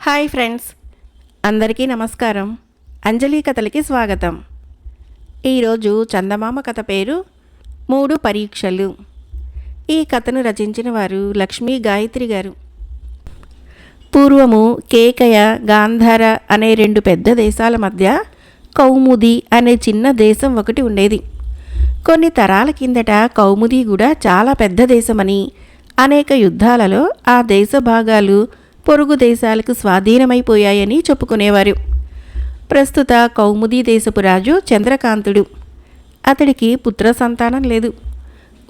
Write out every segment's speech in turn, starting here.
Hi friends, అందరికీ నమస్కారం. అంజలి కథలకి స్వాగతం. ఈరోజు చందమామ కథ పేరు 3 పరీక్షలు. ఈ కథను రచించిన వారు లక్ష్మీ గాయత్రి గారు. పూర్వము కేకయ, గాంధార అనే 2 పెద్ద దేశాల మధ్య కౌముది అనే చిన్న దేశం ఒకటి ఉండేది. కొన్ని తరాల కిందట కౌముది కూడా చాలా పెద్ద దేశమని, అనేక యుద్ధాలలో ఆ దేశ భాగాలు పొరుగు దేశాలకు స్వాధీనమైపోయాయని చెప్పుకునేవారు. ప్రస్తుత కౌముదీ దేశపు రాజు చంద్రకాంతుడు. అతడికి పుత్ర సంతానం లేదు.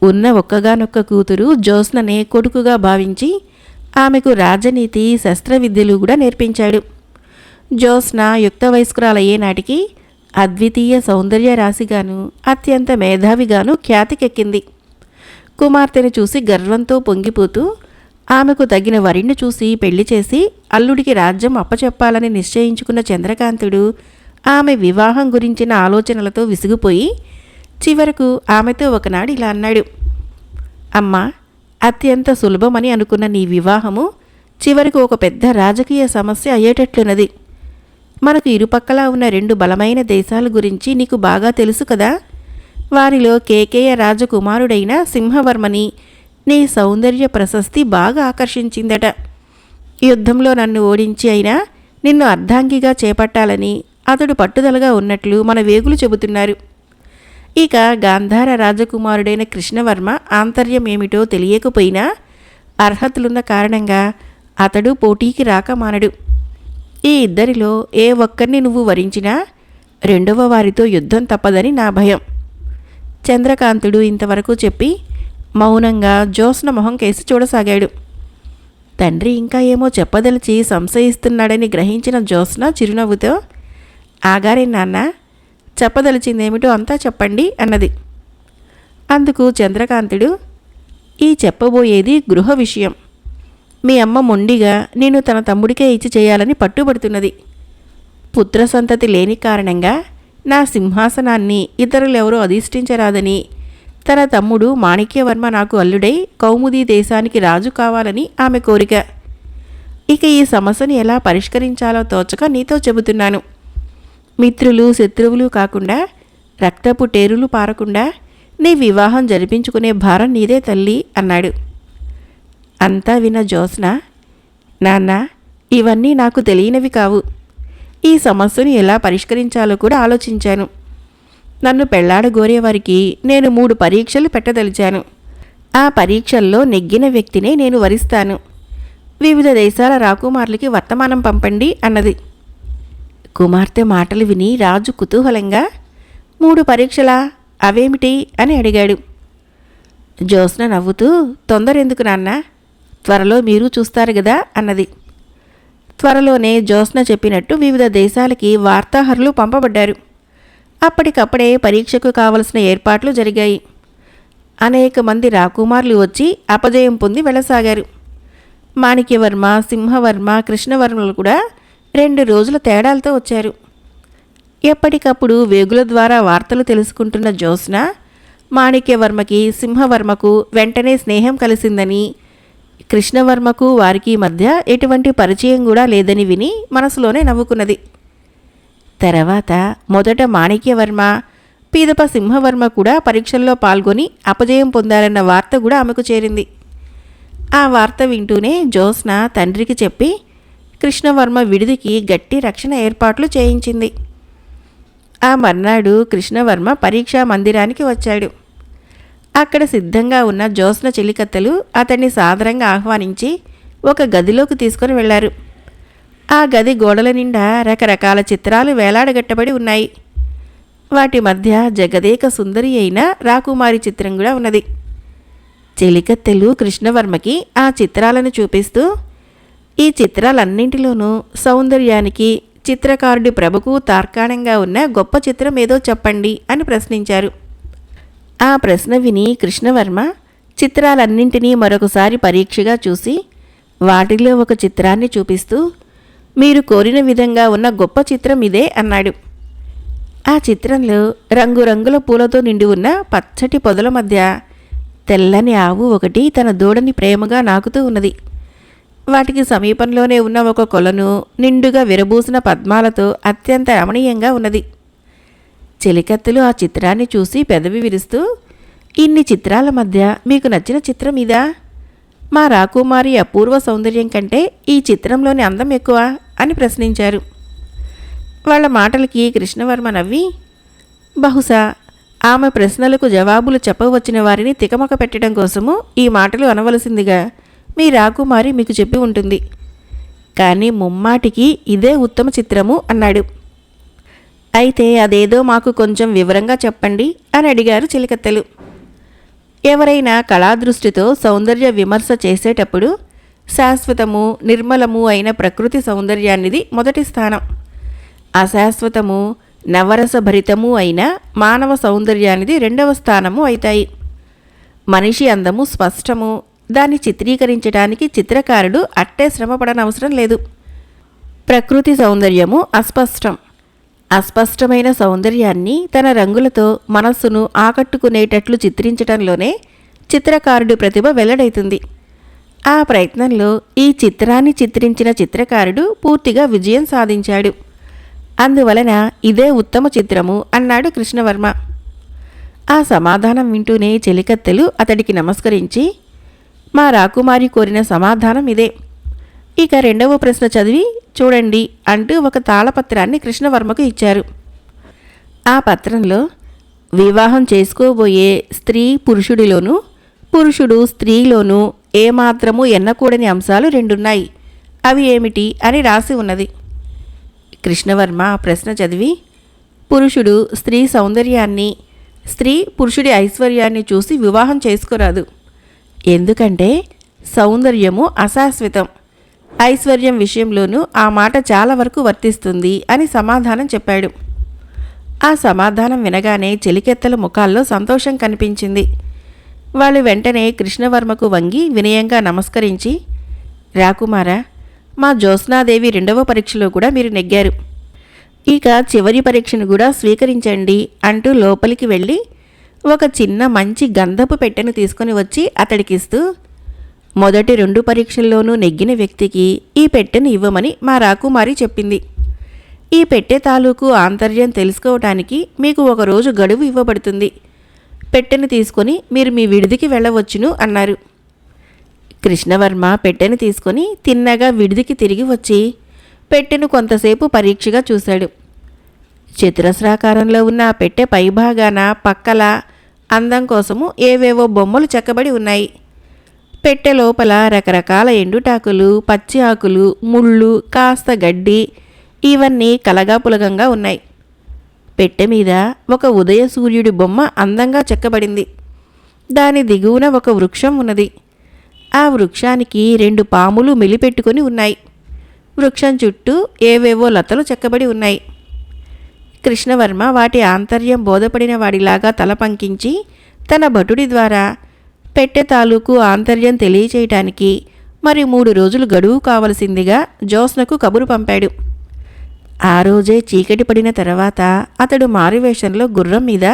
ఉన్న ఒక్కగానొక్క కూతురు జ్యోత్స్ననే కొడుకుగా భావించి ఆమెకు రాజనీతి, శస్త్రవిద్యలు కూడా నేర్పించాడు. జ్యోత్స్న యుక్త వయస్కురాలయ్యే నాటికి అద్వితీయ సౌందర్య రాశిగాను, అత్యంత మేధావిగాను ఖ్యాతికెక్కింది. కుమార్తెను చూసి గర్వంతో పొంగిపోతూ ఆమెకు తగిన వరిని చూసి పెళ్లి చేసి అల్లుడికి రాజ్యం అప్పచెప్పాలని నిశ్చయించుకున్న చంద్రకాంతుడు ఆమె వివాహం గురించిన ఆలోచనలతో విసిగిపోయి చివరకు ఆమెతో ఒకనాడు ఇలా అన్నాడు: అమ్మా, అత్యంత సులభమని అనుకున్న నీ వివాహము చివరకు ఒక పెద్ద రాజకీయ సమస్య అయ్యేటట్లున్నది. మనకు ఇరుపక్కలా ఉన్న 2 బలమైన దేశాల గురించి నీకు బాగా తెలుసు కదా. వారిలో కేకేయ రాజకుమారుడైన సింహవర్మని నీ సౌందర్య ప్రశస్తి బాగా ఆకర్షించిందట. యుద్ధంలో నన్ను ఓడించి అయినా నిన్ను అర్ధాంగిగా చేపట్టాలని అతడు పట్టుదలగా ఉన్నట్లు మన వేగులు చెబుతున్నారు. ఇక గాంధార రాజకుమారుడైన కృష్ణవర్మ ఆంతర్యం ఏమిటో తెలియకపోయినా అర్హతలున్న కారణంగా అతడు పోటీకి రాక మానడు. ఈ ఇద్దరిలో ఏ ఒక్కరిని నువ్వు వరించినా 2వ వారితో యుద్ధం తప్పదని నా భయం. చంద్రకాంతుడు ఇంతవరకు చెప్పి మౌనంగా జ్యోత్స్న మొహం కేసి చూడసాగాడు. తండ్రి ఇంకా ఏమో చెప్పదలిచి సంశయిస్తున్నాడని గ్రహించిన జ్యోత్స్న చిరునవ్వుతో, ఆగారే నాన్న, చెప్పదలిచిందేమిటో అంతా చెప్పండి అన్నది. అందుకు చంద్రకాంతుడు, ఈ చెప్పబోయేది గృహ విషయం. మీ అమ్మ మొండిగా నేను తన తమ్ముడికే ఇచ్చి చేయాలని పట్టుబడుతున్నది. పుత్ర సంతతి లేని కారణంగా నా సింహాసనాన్ని ఇతరులెవరూ అధిష్ఠించరాదని, తన తమ్ముడు మాణిక్యవర్మ నాకు అల్లుడై కౌముదీ దేశానికి రాజు కావాలని ఆమె కోరిక. ఇక ఈ సమస్యను ఎలా పరిష్కరించాలో తోచక నీతో చెబుతున్నాను. మిత్రులు శత్రువులు కాకుండా, రక్తపు టేరులు పారకుండా నీ వివాహం జరిపించుకునే భారం నీదే తల్లి అన్నాడు. అంతా విన్న జ్యోత్స్న, నాన్న, ఇవన్నీ నాకు తెలియనివి కావు. ఈ సమస్యను ఎలా పరిష్కరించాలో కూడా ఆలోచించాను. నన్ను పెళ్లాడగోరేవారికి నేను 3 పరీక్షలు పెట్టదలిచాను. ఆ పరీక్షల్లో నెగ్గిన వ్యక్తినే నేను వరిస్తాను. వివిధ దేశాల రాకుమారులకి వర్తమానం పంపండి అన్నది. కుమార్తె మాటలు విని రాజు కుతూహలంగా, 3 పరీక్షలా? అవేమిటి అని అడిగాడు. జ్యోత్స్న నవ్వుతూ, తొందరెందుకు నాన్న, త్వరలో మీరు చూస్తారు గదా అన్నది. త్వరలోనే జ్యోత్స్న చెప్పినట్టు వివిధ దేశాలకి వార్తాహరులు పంపబడ్డారు. అప్పటికప్పుడే పరీక్షకు కావలసిన ఏర్పాట్లు జరిగాయి. అనేక మంది రాకుమారులు వచ్చి అపజయం పొంది వెళ్ళసాగారు. మాణిక్యవర్మ, సింహవర్మ, కృష్ణవర్మలు కూడా 2 రోజుల తేడాలతో వచ్చారు. ఎప్పటికప్పుడు వేగుల ద్వారా వార్తలు తెలుసుకుంటున్న జ్యోత్స్న మాణిక్యవర్మకి, సింహవర్మకు వెంటనే స్నేహం కలిసిందని, కృష్ణవర్మకు వారికి మధ్య ఎటువంటి పరిచయం కూడా లేదని విని మనసులోనే నవ్వుకున్నది. తర్వాత మొదట మాణిక్యవర్మ, పీదప సింహవర్మ కూడా పరీక్షల్లో పాల్గొని అపజయం పొందారన్న వార్త కూడా ఆమెకు చేరింది. ఆ వార్త వింటూనే జ్యోత్స్న తండ్రికి చెప్పి కృష్ణవర్మ విడిదికి గట్టి రక్షణ ఏర్పాట్లు చేయించింది. ఆ మర్నాడు కృష్ణవర్మ పరీక్షా మందిరానికి వచ్చాడు. అక్కడ సిద్ధంగా ఉన్న జ్యోత్స్న చెలికత్తెలు అతన్ని సాదరంగా ఆహ్వానించి ఒక గదిలోకి తీసుకొని వెళ్లారు. ఆ గది గోడల నిండా రకరకాల చిత్రాలు వేలాడగట్టబడి ఉన్నాయి. వాటి మధ్య జగదేక సుందరి అయిన రాకుమారి చిత్రం కూడా ఉన్నది. చెలికత్తెలు కృష్ణవర్మకి ఆ చిత్రాలను చూపిస్తూ, ఈ చిత్రాలన్నింటిలోనూ సౌందర్యానికి, చిత్రకారుడి ప్రభకు తార్కాణంగా ఉన్న గొప్ప చిత్రం ఏదో చెప్పండి అని ప్రశ్నించారు. ఆ ప్రశ్న విని కృష్ణవర్మ చిత్రాలన్నింటినీ మరొకసారి పరీక్షగా చూసి వాటిలో ఒక చిత్రాన్ని చూపిస్తూ, మీరు కోరిన విధంగా ఉన్న గొప్ప చిత్రం ఇదే అన్నాడు. ఆ చిత్రంలో రంగురంగుల పూలతో నిండి ఉన్న పచ్చటి పొదల మధ్య తెల్లని ఆవు ఒకటి తన దూడని ప్రేమగా నాకుతూ ఉన్నది. వాటికి సమీపంలోనే ఉన్న ఒక కొలను నిండుగా విరబూసిన పద్మాలతో అత్యంత రమణీయంగా ఉన్నది. చెలికత్తెలు ఆ చిత్రాన్ని చూసి పెదవి విరుస్తూ, ఇన్ని చిత్రాల మధ్య మీకు నచ్చిన చిత్రం ఇదా? మా రాకుమారి అపూర్వ సౌందర్యం కంటే ఈ చిత్రంలోని అందం ఎక్కువ అని ప్రశ్నించారు. వాళ్ళ మాటలకి కృష్ణవర్మ నవ్వి, బహుశా ఆమె ప్రశ్నలకు జవాబులు చెప్పవచ్చిన వారిని తికమక పెట్టడం కోసము ఈ మాటలు అనవలసిందిగా మీ రాకుమారి మీకు చెప్పి ఉంటుంది. కానీ ముమ్మాటికి ఇదే ఉత్తమ చిత్రము అన్నాడు. అయితే అదేదో మాకు కొంచెం వివరంగా చెప్పండి అని అడిగారు చెలికత్తెలు. ఎవరైనా కళాదృష్టితో సౌందర్య విమర్శ చేసేటప్పుడు శాశ్వతము నిర్మలము అయిన ప్రకృతి సౌందర్యానిది మొదటి స్థానం, అశాశ్వతము నవరసభరితము అయిన మానవ సౌందర్యానిది రెండవ స్థానము అవుతాయి. మనిషి అందము స్పష్టము, దాన్ని చిత్రీకరించడానికి చిత్రకారుడు అట్టే శ్రమపడనవసరం లేదు. ప్రకృతి సౌందర్యము అస్పష్టం. అస్పష్టమైన సౌందర్యాన్ని తన రంగులతో మనస్సును ఆకట్టుకునేటట్లు చిత్రించటంలోనే చిత్రకారుడి ప్రతిభ వెల్లడైతుంది. ఆ ప్రయత్నంలో ఈ చిత్రాన్ని చిత్రించిన చిత్రకారుడు పూర్తిగా విజయం సాధించాడు. అందువలన ఇదే ఉత్తమ చిత్రము అన్నాడు కృష్ణవర్మ. ఆ సమాధానం వింటూనే చెలికత్తెలు అతడికి నమస్కరించి, మా రాకుమారి కోరిన సమాధానం ఇదే. ఇక రెండవ ప్రశ్న చదివి చూడండి అంటూ ఒక తాళపత్రాన్ని కృష్ణవర్మకు ఇచ్చారు. ఆ పత్రంలో వివాహం చేసుకోబోయే స్త్రీ పురుషుడిలోనూ పురుషుడు స్త్రీలోనూ ఏమాత్రము ఎన్నకూడని అంశాలు రెండున్నాయి. అవి ఏమిటి అని రాసి ఉన్నది. కృష్ణవర్మ ప్రశ్న చదివి, పురుషుడు స్త్రీ సౌందర్యాన్ని, స్త్రీ పురుషుడి ఐశ్వర్యాన్ని చూసి వివాహం చేసుకోరాదు. ఎందుకంటే సౌందర్యము అశాశ్వతం, ఐశ్వర్యం విషయంలోనూ ఆ మాట చాలా వరకు వర్తిస్తుంది అని సమాధానం చెప్పాడు. ఆ సమాధానం వినగానే చెలికెత్తల ముఖాల్లో సంతోషం కనిపించింది. వాళ్ళు వెంటనే కృష్ణవర్మకు వంగి వినయంగా నమస్కరించి, రాకుమారా, మా జ్యోత్స్నాదేవి రెండవ పరీక్షలో కూడా మీరు నెగ్గారు. ఇక చివరి పరీక్షను కూడా స్వీకరించండి అంటూ లోపలికి వెళ్ళి ఒక చిన్న మంచి గంధపు పెట్టెను తీసుకుని వచ్చి అతడికిస్తూ, మొదటి 2 పరీక్షల్లోనూ నెగ్గిన వ్యక్తికి ఈ పెట్టెను ఇవ్వమని మా రాకుమారి చెప్పింది. ఈ పెట్టె తాలూకు ఆంతర్యం తెలుసుకోవటానికి మీకు 1 రోజు గడువు ఇవ్వబడుతుంది. పెట్టెను తీసుకొని మీరు మీ విడిదికి వెళ్ళవచ్చును అన్నారు. కృష్ణవర్మ పెట్టెను తీసుకొని తిన్నగా విడిదికి తిరిగి వచ్చి పెట్టెను కొంతసేపు పరీక్షగా చూశాడు. చతురస్రాకారంలో ఉన్న ఆ పెట్టె పైభాగాన పక్కల అందం కోసము ఏవేవో బొమ్మలు చెక్కబడి ఉన్నాయి. పెట్టె లోపల రకరకాల ఎండుటాకులు, పచ్చి ఆకులు, ముళ్ళు, కాస్త గడ్డి ఇవన్నీ కలగాపులగంగా ఉన్నాయి. పెట్టె మీద ఒక ఉదయ సూర్యుడి బొమ్మ అందంగా చెక్కబడింది. దాని దిగువన ఒక వృక్షం ఉన్నది. ఆ వృక్షానికి 2 పాములు మెలిపెట్టుకుని ఉన్నాయి. వృక్షం చుట్టూ ఏవేవో లతలు చెక్కబడి ఉన్నాయి. కృష్ణవర్మ వాటి ఆంతర్యం బోధపడిన వాడిలాగా తల పంకించి తన భటుడి ద్వారా పెట్టె తాలూకు ఆంతర్యం తెలియచేయటానికి మరి 3 రోజులు గడువు కావలసిందిగా జ్యోత్స్నకు కబురు పంపాడు. ఆ రోజే చీకటి పడిన తర్వాత అతడు మారువేషంలో గుర్రం మీద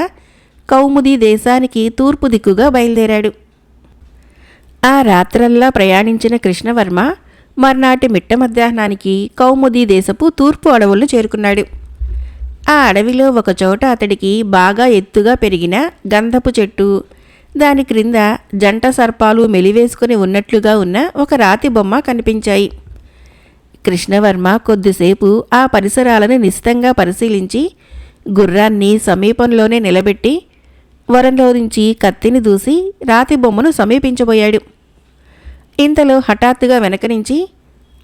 కౌముది దేశానికి తూర్పు దిక్కుగా బయలుదేరాడు. ఆ రాత్రల్లా ప్రయాణించిన కృష్ణవర్మ మర్నాటి మిట్ట మధ్యాహ్నానికి కౌముది దేశపు తూర్పు అడవులను చేరుకున్నాడు. ఆ అడవిలో ఒకచోట అతడికి బాగా ఎత్తుగా పెరిగిన గంధపు చెట్టు, దాని క్రింద జంట సర్పాలు మెలివేసుకుని ఉన్నట్లుగా ఉన్న ఒక రాతి బొమ్మ కనిపించాయి. కృష్ణవర్మ కొద్దిసేపు ఆ పరిసరాలను నిశితంగా పరిశీలించి గుర్రాన్ని సమీపంలోనే నిలబెట్టి వరంలో నుంచి కత్తిని దూసి రాతి బొమ్మను సమీపించబోయాడు. ఇంతలో హఠాత్తుగా వెనక నుంచి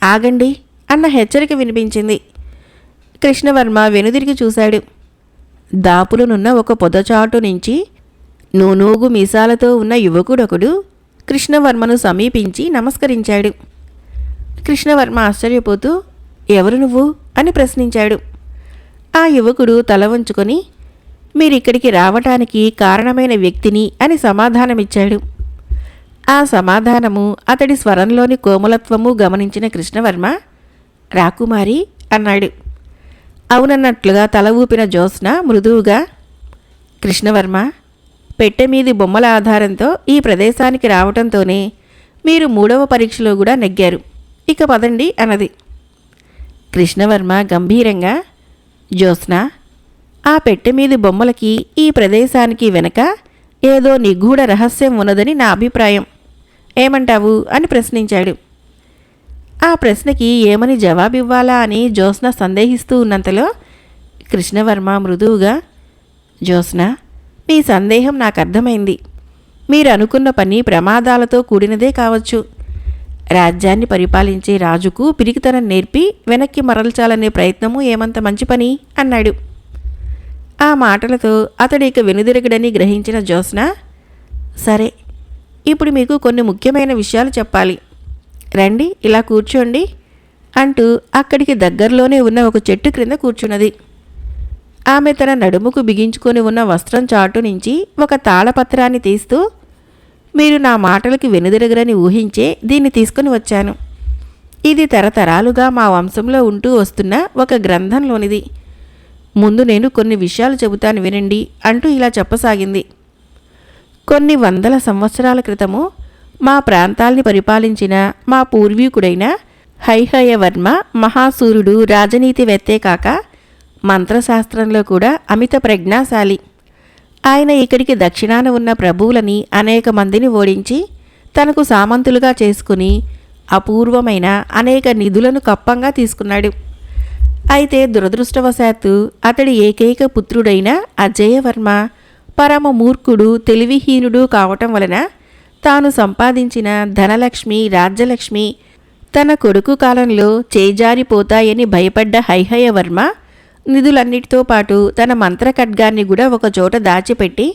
ఆగండి అన్న హెచ్చరిక వినిపించింది. కృష్ణవర్మ వెనుదిరిగి చూశాడు. దాపులనున్న ఒక పొదచాటు నుంచి నూనూగు మీసాలతో ఉన్న యువకుడొకడు కృష్ణవర్మను సమీపించి నమస్కరించాడు. కృష్ణవర్మ ఆశ్చర్యపోతూ, ఎవరు నువ్వు అని ప్రశ్నించాడు. ఆ యువకుడు తల వంచుకొని, మీరిక్కడికి రావటానికి కారణమైన వ్యక్తిని అని సమాధానమిచ్చాడు. ఆ సమాధానము అతడి స్వరంలోని కోమలత్వము గమనించిన కృష్ణవర్మ, రాకుమారి అన్నాడు. అవునన్నట్లుగా తల ఊపిన జ్యోత్స్న మృదువుగా, కృష్ణవర్మ, పెట్టె మీది బొమ్మల ఆధారంతో ఈ ప్రదేశానికి రావటంతోనే మీరు 3వ పరీక్షలో కూడా నెగ్గారు. ఇక పదండి అన్నది. కృష్ణవర్మ గంభీరంగా, జ్యోత్స్న, ఆ పెట్టె మీది బొమ్మలకి ఈ ప్రదేశానికి వెనక ఏదో నిగూఢ రహస్యం ఉన్నదని నా అభిప్రాయం. ఏమంటావు అని ప్రశ్నించాడు. ఆ ప్రశ్నకి ఏమని జవాబివ్వాలా అని జ్యోత్స్న సందేహిస్తూ ఉన్నంతలో కృష్ణవర్మ మృదువుగా, జ్యోత్స్న, మీ సందేహం నాకు అర్థమైంది. మీరు అనుకున్న పని ప్రమాదాలతో కూడినదే కావచ్చు. రాజ్యాన్ని పరిపాలించే రాజుకు పిరికితనం నేర్పి వెనక్కి మరల్చాలనే ప్రయత్నము ఏమంత మంచి పని అన్నాడు. ఆ మాటలతో అతడు ఇక వెనుదిరగడని గ్రహించిన జ్యోత్స్న, సరే, ఇప్పుడు మీకు కొన్ని ముఖ్యమైన విషయాలు చెప్పాలి. రండి, ఇలా కూర్చోండి అంటూ అక్కడికి దగ్గరలోనే ఉన్న ఒక చెట్టు క్రింద కూర్చున్నది. ఆమె తన నడుముకు బిగించుకొని ఉన్న వస్త్రం చాటు నుంచి ఒక తాళపత్రాన్ని తీస్తూ, మీరు నా మాటలకి వెనుదిరగరని ఊహించే దీన్ని తీసుకుని వచ్చాను. ఇది తరతరాలుగా మా వంశంలో ఉంటూ వస్తున్న ఒక గ్రంథంలోనిది. ముందు నేను కొన్ని విషయాలు చెబుతాను వినండి అంటూ ఇలా చెప్పసాగింది. కొన్ని వందల సంవత్సరాల క్రితము మా ప్రాంతాల్ని పరిపాలించిన మా పూర్వీకుడైన హైహయవర్మ మహాసూరుడు రాజనీతివేత్తే కాక మంత్రశాస్త్రంలో కూడా అమిత ప్రజ్ఞాశాలి. ఆయన ఇక్కడికి దక్షిణాన ఉన్న ప్రభువులని అనేక మందిని ఓడించి తనకు సామంతులుగా చేసుకుని అపూర్వమైన అనేక నిధులను కప్పంగా తీసుకున్నాడు. అయితే దురదృష్టవశాత్తు అతడి ఏకైక పుత్రుడైన అజయవర్మ పరమ మూర్ఖుడు, తెలివిహీనుడు కావటం వలన తాను సంపాదించిన ధనలక్ష్మి, రాజ్యలక్ష్మి తన కొడుకు కాలంలో చేజారిపోతాయని భయపడ్డ హైహయవర్మ నిధులన్నిటితో పాటు తన మంత్రఖడ్గాన్ని కూడా ఒకచోట దాచిపెట్టి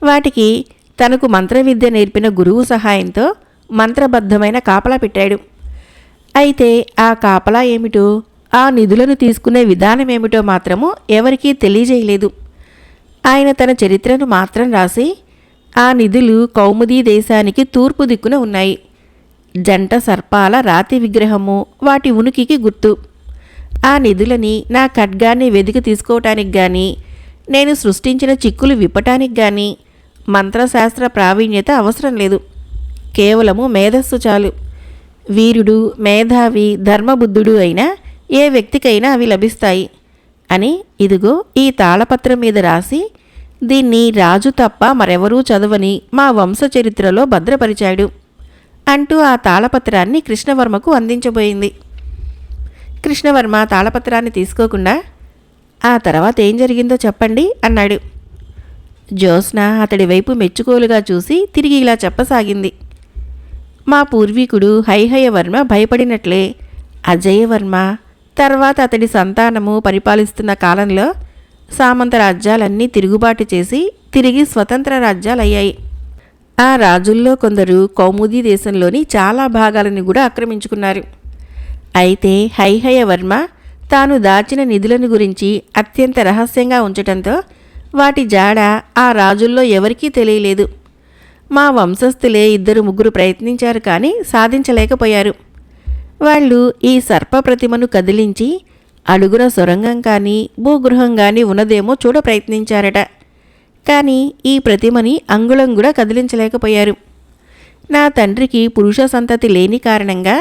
వాటికి తనకు మంత్రవిద్య నేర్పిన గురువు సహాయంతో మంత్రబద్ధమైన కాపలా పెట్టాడు. అయితే ఆ కాపలా ఏమిటో, ఆ నిధులను తీసుకునే విధానమేమిటో మాత్రము ఎవరికీ తెలియజేయలేదు. ఆయన తన చరిత్రను మాత్రం రాసి, ఆ నిధులు కౌముదీ దేశానికి తూర్పు దిక్కున ఉన్నాయి. జంట సర్పాల రాతి విగ్రహము వాటి ఉనికికి గుర్తు. ఆ నిధులని నా ఖడ్గాన్ని వెదికి తీసుకోవటానికి కానీ, నేను సృష్టించిన చిక్కులు విప్పటానికి కానీ మంత్రశాస్త్ర ప్రావీణ్యత అవసరం లేదు. కేవలము మేధస్సు చాలు. వీరుడు, మేధావి, ధర్మబుద్ధుడు అయినా ఏ వ్యక్తికైనా అవి లభిస్తాయి అని ఇదిగో ఈ తాళపత్రం మీద రాసి దీన్ని రాజు తప్ప మరెవరూ చదవని మా వంశచరిత్రలో భద్రపరిచాడు అంటూ ఆ తాళపత్రాన్ని కృష్ణవర్మకు అందించబోయింది. కృష్ణవర్మ తాళపత్రాన్ని తీసుకోకుండా, ఆ తర్వాత ఏం జరిగిందో చెప్పండి అన్నాడు. జ్యోత్స్న అతడి వైపు మెచ్చుకోలుగా చూసి తిరిగి ఇలా చెప్పసాగింది. మా పూర్వీకుడు హైహయవర్మ భయపడినట్లే అజయవర్మ తర్వాత అతడి సంతానము పరిపాలిస్తున్న కాలంలో సామంత రాజ్యాలన్నీ తిరుగుబాటు చేసి తిరిగి స్వతంత్ర రాజ్యాలయ్యాయి. ఆ రాజుల్లో కొందరు కౌముదీ దేశంలోని చాలా భాగాలను కూడా ఆక్రమించుకున్నారు. అయితే హైహయవర్మ తాను దాచిన నిధులను గురించి అత్యంత రహస్యంగా ఉంచటంతో వాటి జాడ ఆ రాజుల్లో ఎవరికీ తెలియలేదు. మా వంశస్థులే 2-3 ప్రయత్నించారు కానీ సాధించలేకపోయారు. వాళ్ళు ఈ సర్ప ప్రతిమను కదిలించి అడుగున సొరంగం కానీ భూగృహం కానీ ఉన్నదేమో చూడ ప్రయత్నించారట. కానీ ఈ ప్రతిమని అంగుళం కూడా కదిలించలేకపోయారు. నా తండ్రికి పురుష సంతతి లేని కారణంగా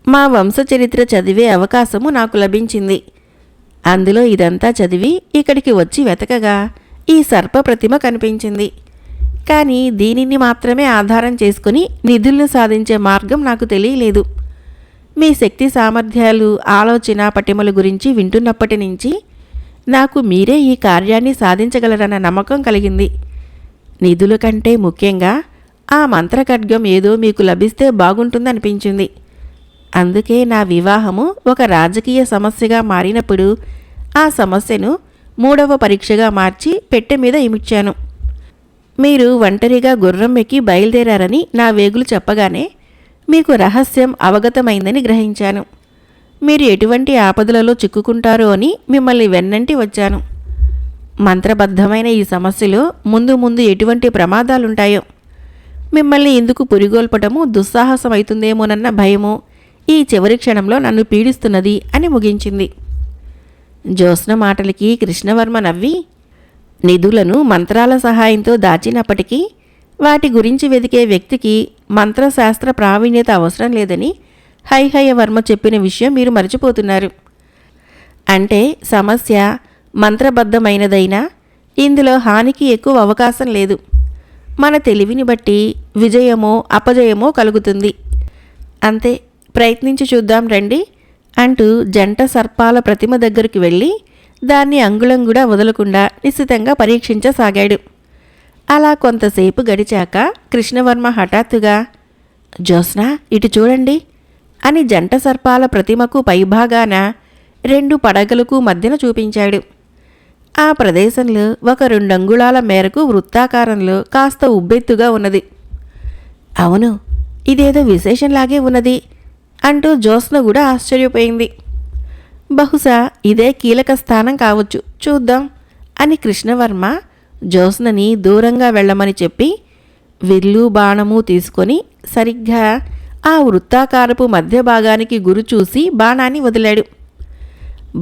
మా వంశచరిత్ర చదివే అవకాశము నాకు లభించింది. అందులో ఇదంతా చదివి ఇక్కడికి వచ్చి వెతకగా ఈ సర్ప ప్రతిమ కనిపించింది. కానీ దీనిని మాత్రమే ఆధారం చేసుకుని నిధులను సాధించే మార్గం నాకు తెలియలేదు. మీ శక్తి సామర్థ్యాలు, ఆలోచన పటిమల గురించి వింటున్నప్పటి నుంచి నాకు మీరే ఈ కార్యాన్ని సాధించగలరన్న నమ్మకం కలిగింది. నిధుల కంటే ముఖ్యంగా ఆ మంత్రఖడ్గం ఏదో మీకు లభిస్తే బాగుంటుందనిపించింది. అందుకే నా వివాహము ఒక రాజకీయ సమస్యగా మారినప్పుడు ఆ సమస్యను 3వ పరీక్షగా మార్చి పెట్టె మీద ఇమిడ్చాను. మీరు ఒంటరిగా గుర్రం ఎక్కి బయలుదేరారని నా వేగులు చెప్పగానే మీకు రహస్యం అవగతమైందని గ్రహించాను. మీరు ఎటువంటి ఆపదలలో చిక్కుకుంటారో అని మిమ్మల్ని వెన్నంటి వచ్చాను. మంత్రబద్ధమైన ఈ సమస్యలో ముందు ముందు ఎటువంటి ప్రమాదాలుంటాయో, మిమ్మల్ని ఇందుకు పురిగొల్పటము దుస్సాహసమవుతుందేమోనన్న భయము ఈ చివరి క్షణంలో నన్ను పీడిస్తున్నది అని ముగించింది. జ్యోత్స్న మాటలకి కృష్ణవర్మ నవ్వి, నిధులను మంత్రాల సహాయంతో దాచినప్పటికీ వాటి గురించి వెదికే వ్యక్తికి మంత్రశాస్త్ర ప్రావీణ్యత అవసరం లేదని హైహయవర్మ చెప్పిన విషయం మీరు మర్చిపోతున్నారు. అంటే సమస్య మంత్రబద్ధమైనదైనా ఇందులో హానికి ఎక్కువ అవకాశం లేదు. మన తెలివిని బట్టి విజయమో అపజయమో కలుగుతుంది. అంతే, ప్రయత్నించి చూద్దాం రండి అంటూ జంట సర్పాల ప్రతిమ దగ్గరికి వెళ్ళి దాన్ని అంగుళం కూడా వదలకుండా నిశితంగా పరీక్షించసాగాడు. అలా కొంతసేపు గడిచాక కృష్ణవర్మ హఠాత్తుగా, జ్యోత్స్న ఇటు చూడండి అని జంట సర్పాల ప్రతిమకు పైభాగాన 2 పడగలకు మధ్యన చూపించాడు. ఆ ప్రదేశంలో ఒక 2 అంగుళాల మేరకు వృత్తాకారంలో కాస్త ఉబ్బెత్తుగా ఉన్నది. అవును, ఇదేదో విశేషంలాగే ఉన్నది అంటూ జ్యోత్స్న కూడా ఆశ్చర్యపోయింది. బహుశా ఇదే కీలక స్థానం కావచ్చు, చూద్దాం అని కృష్ణవర్మ జ్యోత్స్నని దూరంగా వెళ్ళమని చెప్పి విల్లు బాణము తీసుకొని సరిగ్గా ఆ వృత్తాకారపు మధ్య భాగానికి గురి చూసి బాణాన్ని వదిలాడు.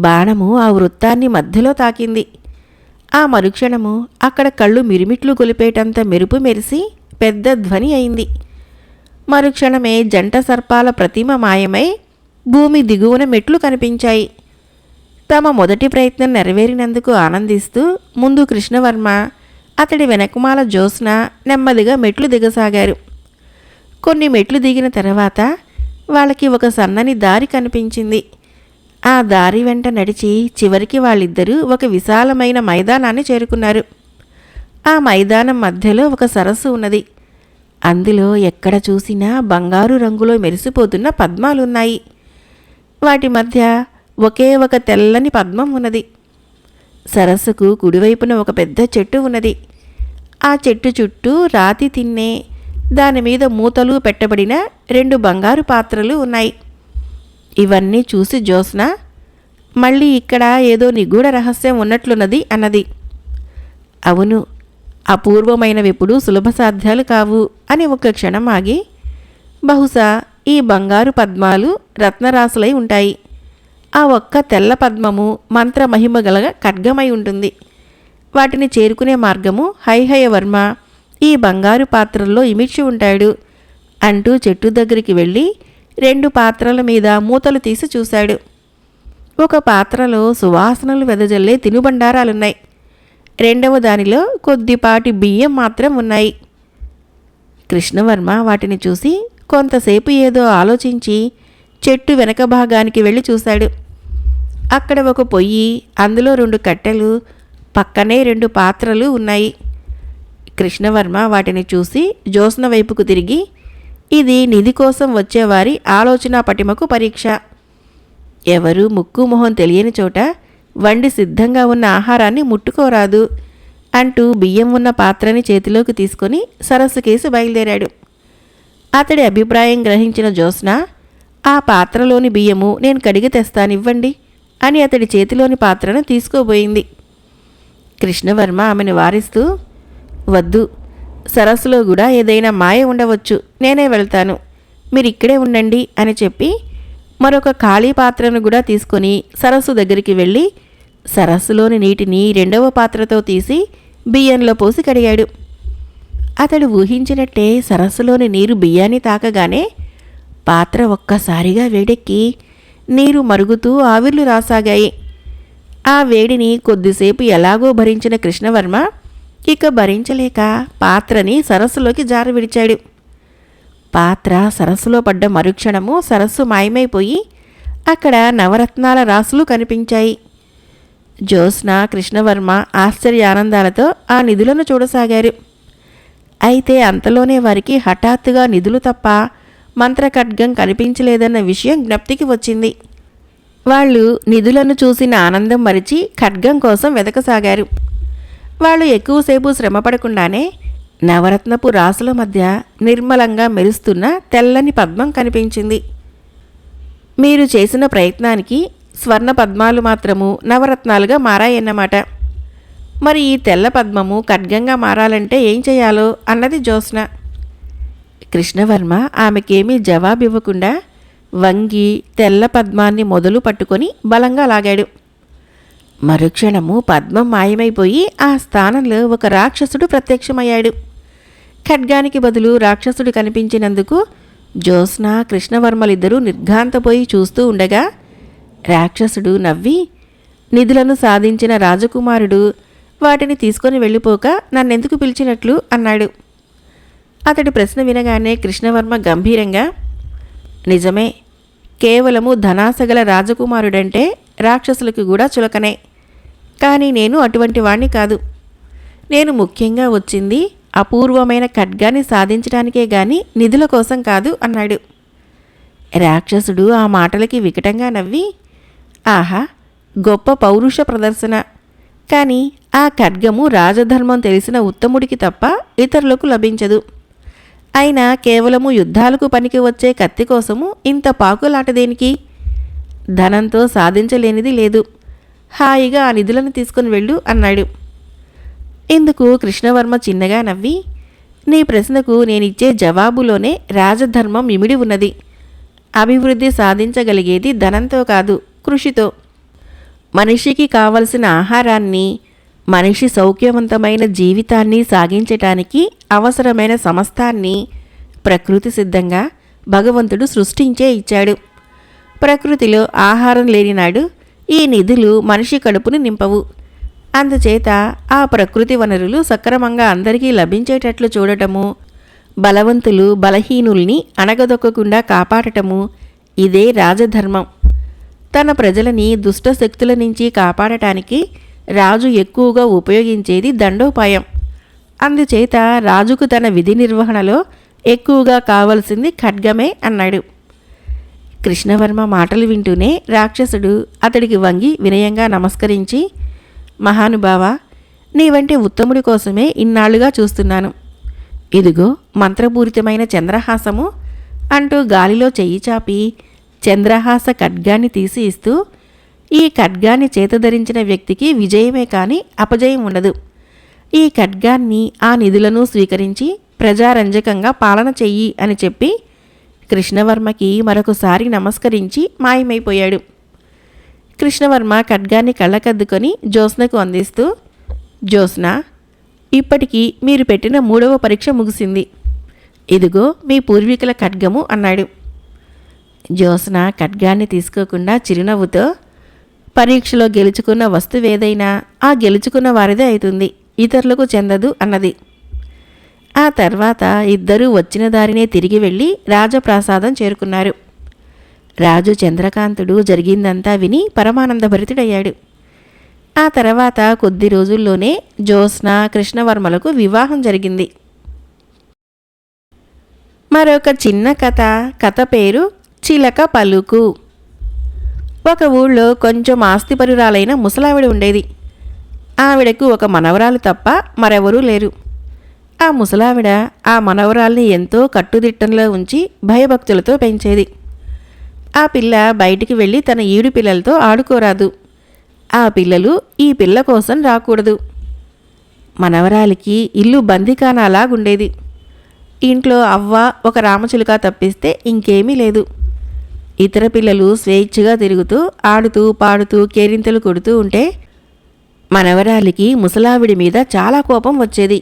బాణము ఆ వృత్తాన్ని మధ్యలో తాకింది. ఆ మరుక్షణము అక్కడ కళ్ళు మిరిమిట్లు గొలిపేటంత మెరుపు మెరిసి పెద్ద ధ్వని అయింది. మరుక్షణమే జంట సర్పాల ప్రతిమ మాయమై భూమి దిగువన మెట్లు కనిపించాయి. తమ మొదటి ప్రయత్నం నెరవేరినందుకు ఆనందిస్తూ ముందు కృష్ణవర్మ, అతడి వెనకమాల జ్యోత్స్న నెమ్మదిగా మెట్లు దిగసాగారు. కొన్ని మెట్లు దిగిన తర్వాత వాళ్ళకి ఒక సన్నని దారి కనిపించింది. ఆ దారి వెంట నడిచి చివరికి వాళ్ళిద్దరూ ఒక విశాలమైన మైదానాన్ని చేరుకున్నారు. ఆ మైదానం మధ్యలో ఒక సరస్సు ఉన్నది. అందులో ఎక్కడ చూసినా బంగారు రంగులో మెరిసిపోతున్న పద్మాలున్నాయి. వాటి మధ్య ఒకే ఒక తెల్లని పద్మం ఉన్నది. సరస్సుకు కుడివైపున ఒక పెద్ద చెట్టు ఉన్నది. ఆ చెట్టు చుట్టూ రాతి తిన్నే, దానిమీద మూతలు పెట్టబడిన 2 బంగారు పాత్రలు ఉన్నాయి. ఇవన్నీ చూసి జ్యోత్స్న, మళ్ళీ ఇక్కడ ఏదో నిగూఢ రహస్యం ఉన్నట్లున్నది అన్నది. అవును, అపూర్వమైనవెప్పుడు సులభసాధ్యాలు కావు అని ఒక క్షణం ఆగి, బహుశా ఈ బంగారు పద్మాలు రత్నరాశులై ఉంటాయి. ఆ ఒక్క తెల్ల పద్మము మంత్రమహిమగల ఖడ్గమై ఉంటుంది. వాటిని చేరుకునే మార్గము హైహయవర్మ ఈ బంగారు పాత్రల్లో ఇమిడ్చి ఉంటాడు అంటూ చెట్టు దగ్గరికి వెళ్ళి 2 పాత్రల మీద మూతలు తీసి చూశాడు. ఒక పాత్రలో సువాసనలు వెదజల్లే తినుబండారాలున్నాయి. 2వ దానిలో కొద్దిపాటి బియ్యం మాత్రం ఉన్నాయి. కృష్ణవర్మ వాటిని చూసి కొంతసేపు ఏదో ఆలోచించి చెట్టు వెనక భాగానికి వెళ్ళి చూశాడు. అక్కడ ఒక పొయ్యి, అందులో 2 కట్టెలు, పక్కనే 2 పాత్రలు ఉన్నాయి. కృష్ణవర్మ వాటిని చూసి జ్యోత్స్న వైపుకు తిరిగి, ఇది నిధి కోసం వచ్చేవారి ఆలోచన పటిమకు పరీక్ష. ఎవరు ముక్కు మొహం తెలియని చోట వండి సిద్ధంగా ఉన్న ఆహారాన్ని ముట్టుకోరాదు అంటూ బియ్యం ఉన్న పాత్రని చేతిలోకి తీసుకొని సరస్సుకేసి బయలుదేరాడు. అతడి అభిప్రాయం గ్రహించిన జ్యోత్స్న, ఆ పాత్రలోని బియ్యము నేను కడిగి తెస్తానివ్వండి అని అతడి చేతిలోని పాత్రను తీసుకోబోయింది. కృష్ణవర్మ ఆమెను వారిస్తూ, వద్దు, సరస్సులో కూడా ఏదైనా మాయ ఉండవచ్చు, నేనే వెళ్తాను, మీరిక్కడే ఉండండి అని చెప్పి మరొక ఖాళీ పాత్రను కూడా తీసుకొని సరస్సు దగ్గరికి వెళ్ళి సరస్సులోని నీటిని 2వ పాత్రతో తీసి బియ్యంలో పోసి కడిగాడు. అతడు ఊహించినట్టే సరస్సులోని నీరు బియ్యాన్ని తాకగానే పాత్ర ఒక్కసారిగా వేడెక్కి నీరు మరుగుతూ ఆవిర్లు రాసాగాయి. ఆ వేడిని కొద్దిసేపు ఎలాగో భరించిన కృష్ణవర్మ ఇక భరించలేక పాత్రని సరస్సులోకి జార విడిచాడు. పాత్ర సరస్సులో పడ్డ మరుక్షణము సరస్సు మాయమైపోయి అక్కడ నవరత్నాల రాసులు కనిపించాయి. జ్యోత్స్న, కృష్ణవర్మ ఆశ్చర్యానందాలతో ఆ నిధులను చూడసాగారు. అయితే అంతలోనే వారికి హఠాత్తుగా నిధులు తప్ప మంత్రఖడ్గం కనిపించలేదన్న విషయం జ్ఞప్తికి వచ్చింది. వాళ్ళు నిధులను చూసిన ఆనందం మరిచి ఖడ్గం కోసం వెతకసాగారు. వాళ్ళు ఎక్కువసేపు శ్రమపడకుండానే నవరత్నపు రాసుల మధ్య నిర్మలంగా మెరుస్తున్న తెల్లని పద్మం కనిపించింది. మీరు చేసిన ప్రయత్నానికి స్వర్ణ పద్మాలు మాత్రము నవరత్నాలుగా మారాయన్నమాట. మరి ఈ తెల్ల పద్మము ఖడ్గంగా మారాలంటే ఏం చేయాలో అన్నది జ్యోత్స్న. కృష్ణవర్మ ఆమెకేమీ జవాబివ్వకుండా వంగి తెల్ల పద్మాన్ని మొదలు పట్టుకొని బలంగా లాగాడు. మరుక్షణము పద్మం మాయమైపోయి ఆ స్థానంలో ఒక రాక్షసుడు ప్రత్యక్షమయ్యాడు. ఖడ్గానికి బదులు రాక్షసుడు కనిపించినందుకు జ్యోత్స్న కృష్ణవర్మలిద్దరూ నిర్ఘాంతపోయి చూస్తూ ఉండగా రాక్షసుడు నవ్వి, నిధులను సాధించిన రాజకుమారుడు వాటిని తీసుకొని వెళ్ళిపోక నన్నెందుకు పిలిచినట్లు అన్నాడు. అతడి ప్రశ్న వినగానే కృష్ణవర్మ గంభీరంగా, నిజమే, కేవలము ధనాసగల రాజకుమారుడంటే రాక్షసులకు కూడా చులకనే. కానీ నేను అటువంటి వాణ్ణి కాదు. నేను ముఖ్యంగా వచ్చింది అపూర్వమైన ఖడ్గాన్ని సాధించడానికే గాని నిధుల కోసం కాదు అన్నాడు. రాక్షసుడు ఆ మాటలకి వికటంగా నవ్వి, ఆహా, గొప్ప పౌరుష ప్రదర్శన. కానీ ఆ ఖడ్గము రాజధర్మం తెలిసిన ఉత్తముడికి తప్ప ఇతరులకు లభించదు. అయినా కేవలము యుద్ధాలకు పనికి వచ్చే కత్తి కోసము ఇంత పాకులాట దేనికి? ధనంతో సాధించలేనిది లేదు. హాయిగా ఆ నిధులను తీసుకుని వెళ్ళు అన్నాడు. ఇందుకు కృష్ణవర్మ చిన్నగా నవ్వి, నీ ప్రశ్నకు నేనిచ్చే జవాబులోనే రాజధర్మం ఇమిడి ఉన్నది. అభివృద్ధి సాధించగలిగేది ధనంతో కాదు, కృషితో. మనిషికి కావలసిన ఆహారాన్ని, మనిషి సౌఖ్యవంతమైన జీవితాన్ని సాగించటానికి అవసరమైన సమస్తాన్ని ప్రకృతి సిద్ధంగా భగవంతుడు సృష్టించే ఇచ్చాడు. ప్రకృతిలో ఆహారం లేనినాడు ఈ నిధులు మనిషి కడుపుని నింపవు. అందుచేత ఆ ప్రకృతి వనరులు సక్రమంగా అందరికీ లభించేటట్లు చూడటము, బలవంతులు బలహీనుల్ని అణగదొక్కకుండా కాపాడటము, ఇదే రాజధర్మం. తన ప్రజలని దుష్ట శక్తుల నుంచి కాపాడటానికి రాజు ఎక్కువగా ఉపయోగించేది దండోపాయం. అందుచేత రాజుకు తన విధి నిర్వహణలో ఎక్కువగా కావలసింది ఖడ్గమే అన్నాడు. కృష్ణవర్మ మాటలు వింటూనే రాక్షసుడు అతడికి వంగి వినయంగా నమస్కరించి, మహానుభావ, నీ వంటి ఉత్తముడి కోసమే ఇన్నాళ్లుగా చూస్తున్నాను. ఇదిగో మంత్రపూరితమైన చంద్రహాసము అంటూ గాలిలో చెయ్యి చాపి చంద్రహాస ఖడ్గాన్ని తీసి ఇస్తూ, ఈ ఖడ్గాన్ని చేతధరించిన వ్యక్తికి విజయమే కాని అపజయం ఉండదు. ఈ ఖడ్గాన్ని ఆ నిధులను స్వీకరించి ప్రజారంజకంగా పాలన చెయ్యి అని చెప్పి కృష్ణవర్మకి మరొకసారి నమస్కరించి మాయమైపోయాడు. కృష్ణవర్మ ఖడ్గాన్ని కళ్ళకద్దుకొని జ్యోత్స్నకు అందిస్తూ, జ్యోత్స్న, ఇప్పటికీ మీరు పెట్టిన 3వ పరీక్ష ముగిసింది. ఇదిగో మీ పూర్వీకుల ఖడ్గము అన్నాడు. జ్యోత్స్న ఖడ్గాన్ని తీసుకోకుండా చిరునవ్వుతో, పరీక్షలో గెలుచుకున్న వస్తువేదైనా ఆ గెలుచుకున్న వారిదే అవుతుంది, ఇతరులకు చెందదు అన్నది. ఆ తర్వాత ఇద్దరూ వచ్చిన దారినే తిరిగి వెళ్ళి రాజప్రాసాదం చేరుకున్నారు. రాజు చంద్రకాంతుడు జరిగిందంతా విని పరమానందభరితుడయ్యాడు. ఆ తర్వాత కొద్ది రోజుల్లోనే జ్యోత్స్న కృష్ణవర్మలకు వివాహం జరిగింది. మరొక చిన్న కథ పేరు చిలక పలుకు. ఒక ఊళ్ళో కొంచెం ఆస్తిపరురాలైన ముసలావిడ ఉండేది. ఆవిడకు ఒక మనవరాలు తప్ప మరెవరూ లేరు. ఆ ముసలావిడ ఆ మనవరాల్ని ఎంతో కట్టుదిట్టంలో ఉంచి భయభక్తులతో పెంచేది. ఆ పిల్ల బయటికి వెళ్ళి తన ఈడు పిల్లలతో ఆడుకోరాదు. ఆ పిల్లలు ఈ పిల్ల కోసం రాకూడదు. మనవరాలికి ఇల్లు బందికానాలాగుండేది. ఇంట్లో అవ్వ ఒక రామచిలుక తప్పిస్తే ఇంకేమీ లేదు. ఇతర పిల్లలు స్వేచ్ఛగా తిరుగుతూ ఆడుతూ పాడుతూ కేరింతలు కొడుతూ ఉంటే మనవరాలికి ముసలావిడి మీద చాలా కోపం వచ్చేది.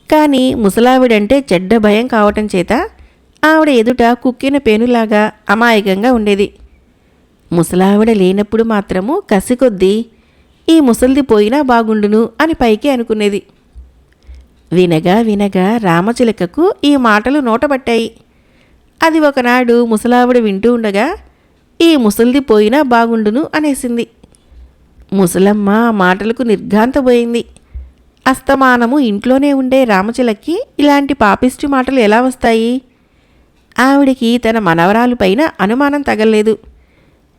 కానీ ముసలావిడంటే చెడ్డ భయం కావటం చేత ఆవిడ ఎదుట కుక్కిన పేనులాగా అమాయకంగా ఉండేది. ముసలావిడ లేనప్పుడు మాత్రము కసికొద్దీ ఈ ముసల్ది పోయినా బాగుండును అని పైకి అనుకునేది. వినగా వినగా రామచిలకకు ఈ మాటలు నోటబట్టాయి. అది ఒకనాడు ముసలావిడ వింటూ ఉండగా ఈ ముసల్ది పోయినా బాగుండును అనేసింది. ముసలమ్మ ఆ మాటలకు నిర్ఘాంతపోయింది. అస్తమానము ఇంట్లోనే ఉండే రామచిలక్కి ఇలాంటి పాపిష్టి మాటలు ఎలా వస్తాయి? ఆవిడికి తన మనవరాలుపైన అనుమానం తగలేదు.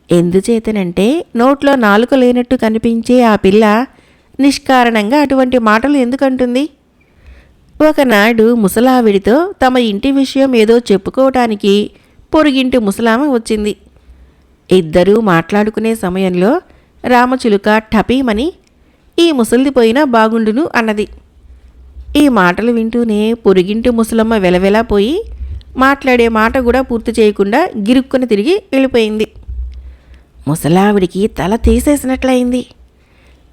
ఎందుచేతనంటే నోట్లో నాలుక లేనట్టు కనిపించే ఆ పిల్ల నిష్కారణంగా అటువంటి మాటలు ఎందుకంటుంది? ఒకనాడు ముసలావిడితో తమ ఇంటి విషయం ఏదో చెప్పుకోవటానికి పొరుగింటి ముసలామ వచ్చింది. ఇద్దరూ మాట్లాడుకునే సమయంలో రామచిలుక ఠపీమని ఈ ముసలిది పోయినా బాగుండును అన్నది. ఈ మాటలు వింటూనే పొరుగింటి ముసలమ్మ వెలవెలా పోయి మాట్లాడే మాట కూడా పూర్తి చేయకుండా గిరుక్కుని తిరిగి వెళ్ళిపోయింది. ముసలావిడికి తల తీసేసినట్లయింది.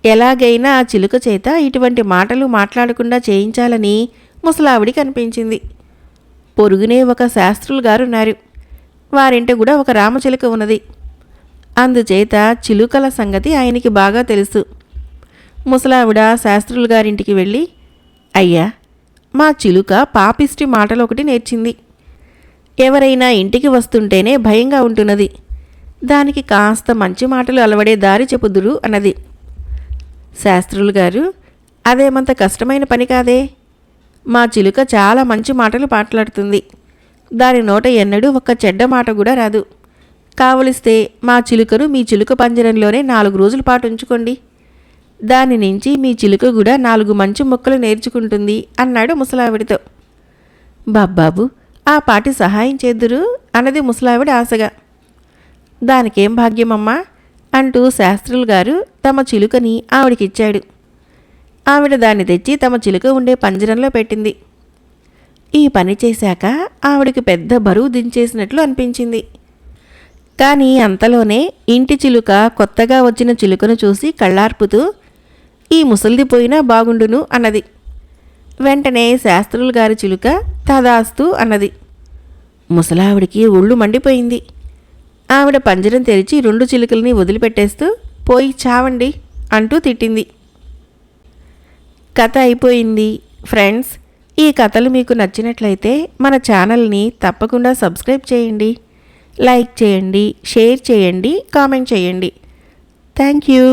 ఎలాగైనా ఆ చిలుక చేత ఇటువంటి మాటలు మాట్లాడకుండా చేయించాలని ముసలావిడికి అనిపించింది. పొరుగునే ఒక శాస్త్రులు గారు ఉన్నారు. వారింట కూడా ఒక రామచిలుక ఉన్నది. అందుచేత చిలుకల సంగతి ఆయనకి బాగా తెలుసు. ముసలావిడ శాస్త్రులు గారింటికి వెళ్ళి, అయ్యా, మా చిలుక పాపిష్టి మాటలు ఒకటి నేర్చింది. ఎవరైనా ఇంటికి వస్తుంటేనే భయంగా ఉంటున్నది. దానికి కాస్త మంచి మాటలు అలవడే దారి చెప్పుదురు అన్నది. శాస్త్రులు గారు, అదేమంత కష్టమైన పని కాదే. మా చిలుక చాలా మంచి మాటలు మాట్లాడుతుంది. దాని నోట ఎన్నడూ ఒక్క చెడ్డ మాట కూడా రాదు. కావలిస్తే మా చిలుకను మీ చిలుక పంజరంలోనే 4 రోజుల పాటు ఉంచుకోండి. దాని నుంచి మీ చిలుక కూడా 4 మంచి ముక్కలు నేర్చుకుంటుంది అన్నాడు ముసలావిడితో. బాబ్బాబు, ఆ పాటి సహాయం చేద్దురు అన్నది ముసలావిడ ఆశగా. దానికేం భాగ్యమమ్మా అంటూ శాస్త్రులు గారు తమ చిలుకని ఆవిడకిచ్చాడు. ఆవిడ దాన్ని తెచ్చి తమ చిలుక ఉండే పంజరంలో పెట్టింది. ఈ పని చేశాక ఆవిడకి పెద్ద బరువు దించేసినట్లు అనిపించింది. కానీ అంతలోనే ఇంటి చిలుక కొత్తగా వచ్చిన చిలుకను చూసి కళ్ళార్పుతూ, ఈ ముసలిది పోయినా బాగుండును అన్నది. వెంటనే శాస్త్రులు గారి చిలుక తదాస్తు అన్నది. ముసలావిడికి ఒళ్ళు మండిపోయింది. ఆవిడ పంజరం తెరిచి 2 చిలుకల్ని వదిలిపెట్టేస్తూ, పోయి చావండి అంటూ తిట్టింది. కథ అయిపోయింది. ఫ్రెండ్స్, ఈ కథలు మీకు నచ్చినట్లయితే మన ఛానల్ని తప్పకుండా సబ్స్క్రైబ్ చేయండి, లైక్ చేయండి, షేర్ చేయండి, కామెంట్ చేయండి. Thank you.